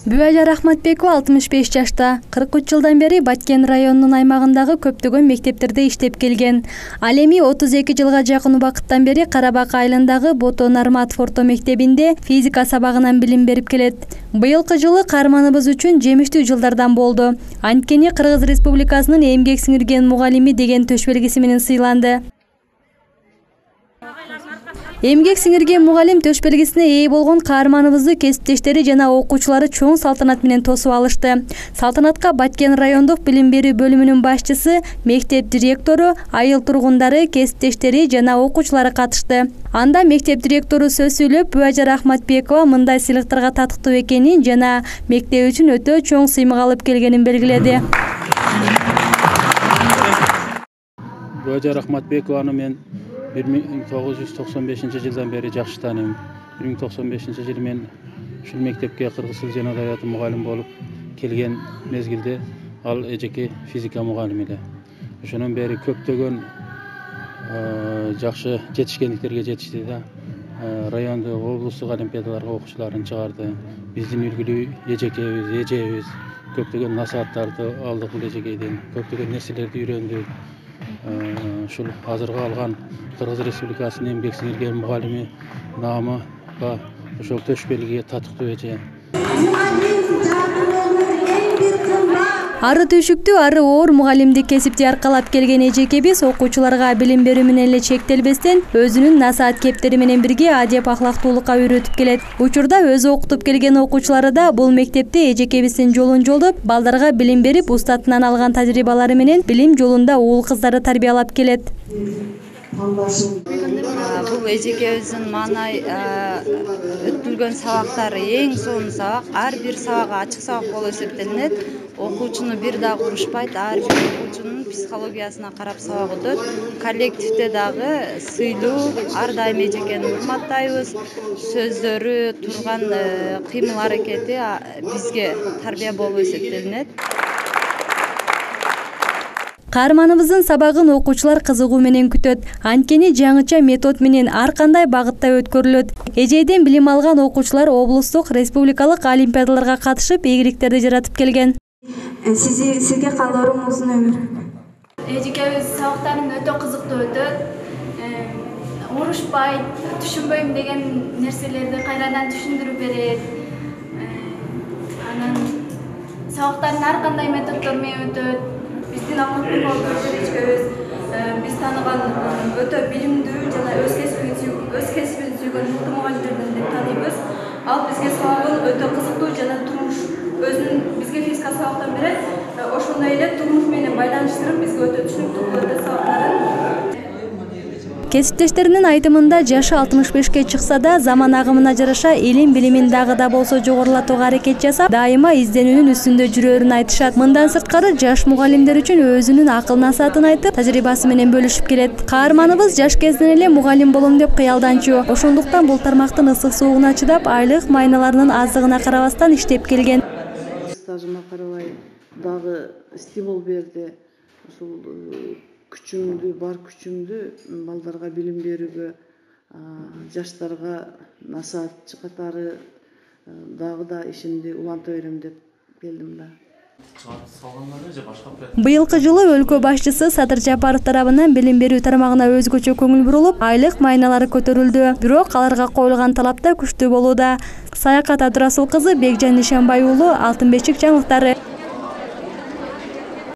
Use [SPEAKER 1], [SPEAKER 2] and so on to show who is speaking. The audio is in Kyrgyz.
[SPEAKER 1] Бүбәжар Ахматбекова 65 жашта. 43 жылдан бери Баткен районунун аймагындагы көптөгөн мектептерде иштеп келген. Ал эми 32 жылга жакын убакыттан бери Карабак айылындагы Бото Нарматов орто мектебинде физика сабагынан билим берип келет. Быйылкы жылы каарманыбыз үчүн жемиштүү жылдардан болду. Анткени Кыргыз Республикасынын эмгек сиңирген мугалими деген төш белгиси менен сыйланды. Эмгек сиңирген мугалим төш белгисине ээ болгон каарманыбызды кесиптештери жана окуучулары чоң салтанат менен тосуп алышты. Салтанатка Баткен райондук билим берүү бөлүмүнүн башчысы, мектеп директору, айыл тургундары, кесиптештери жана окуучулары катышты. Анда мектеп директору сөз сүйлөп, Бүбәжар Ахматбекова мындай сыйлыктарга татыктуу экенин жана мектеп үчүн өтө чоң сыймык алып келгенин белгиледи.
[SPEAKER 2] Бүбәжар Ахматбекованы мен 1995 жылдан бери жакшы тааныйм. 1995 жылы мен ушул мектепке кыргыз тили жана адабияты мугалим болуп келген мезгилде ал эжеке физика мугалими эле. Ошондон бери көптөгөн жакшы жетишкендиктерге жетишти да. Райондо облустук олимпиадаларга окуучуларын чыгарды. Биздин үлгүлүү эжебиз көптөгөн насааттарды алдык бул эжекейден. Көптөгөн нерселерди үйрөндүк. Ушул азыркы алган Кыргыз Республикасынын эмгек сиңирген мугалими наамыга ошол төш белгиге татыктуу эже. Ары түйшүктүү, ары оор мугалимдик кесипти аркалап келген эжекебиз окуучуларга билим берүү менен эле чектелбестен өзүнүн насаат кептери менен бирге адеп ахлактуулукка үйрөтүп келет. Учурда өзү окутуп келген окуучулары да бул мектепте эжекебиздин жолун жолдоп, балдарга билим берип, устатынан алган тажрыйбалары менен билим жолунда уул кыздарды тарбиялап келет.
[SPEAKER 3] Бул эжекебиздин маанай өтүлгөн сабактары эң сонун сабак, ар бир сабагы ачык сабак болуп эсептелинет. Окуучуну бир да урушпайт, ар бир окуучунун психологиясына карап сабак өтөт. Коллективде дагы сыйлуу, ар дайым эжекени урматтайбыз. Сөздөрү, турган кыймыл аракети бизге тарбия болуп эсептелинет.
[SPEAKER 1] Каарманыбыздын сабагын окуучулар кызыгуу менен күтөт. Анткени жаңыча метод менен ар кандай багытта өткөрүлөт. Эжейден билим алган окуучулар облустук, республикалык олимпиадаларга катышып, ийгиликтерди жаратып келген.
[SPEAKER 4] Сизге каалоорум узун өмүр.
[SPEAKER 5] Эжекебиз сабактарын өтө кызыктуу өтөт. Урушпайт, түшүнбөйм деген нерселерди кайрадан түшүндүрүп берет. Анан сабактарын ар кандай методдор менен өтөт. Биздин Ахматбекова эжекебиз биз тааныган өтө билимдүү жана өз кесибин сүйгөн мыкты мугалимдерден деп тааныйбыз. Ал бизге сабагын өтө кызыктуу жана турмуш өзүнүн бизге физика сабактан берет. Ошондой эле турмуш менен байланыштырып бизге өтө түшүнүктүү кылат сабактарын.
[SPEAKER 1] Кесиптештеринин айтымында жашы 65-ке чыкса да, заман агымына жараша илим билимин дагы да болсо жогорулатууга аракет жасап, дайыма изденүүнүн үстүндө жүрөөрүн айтышат. Мындан сырткары жаш мугалимдер үчүн өзүнүн акыл насаатын айтып, тажрыйбасы менен бөлүшүп келет. Каарманыбыз жаш кезинен эле мугалим болом деп кыялданчу. Ошондуктан бул тармактын ысык суугуна чыдап, айлык майналарынын аздыгына карабастан иштеп келген.
[SPEAKER 6] Стажыма карабай дагы стимул берди. Ушул бар күчүмдү балдарга билим берүүгө, жаштарга насаат катары дагы да ишимди уланта берем деп келдим да.
[SPEAKER 1] Быйылкы жылы өлкө башчысы Садыр Жапаров тарабынан билим берүү тармагына өзгөчө көңүл бурулуп, айлык майналары көтөрүлдү. Бирок аларга коюлган талап да күчтүү болууда. Саякат Абдырасул кызы, Бекжан Нишанбай уулу, Алтын бешик жаңылыктары.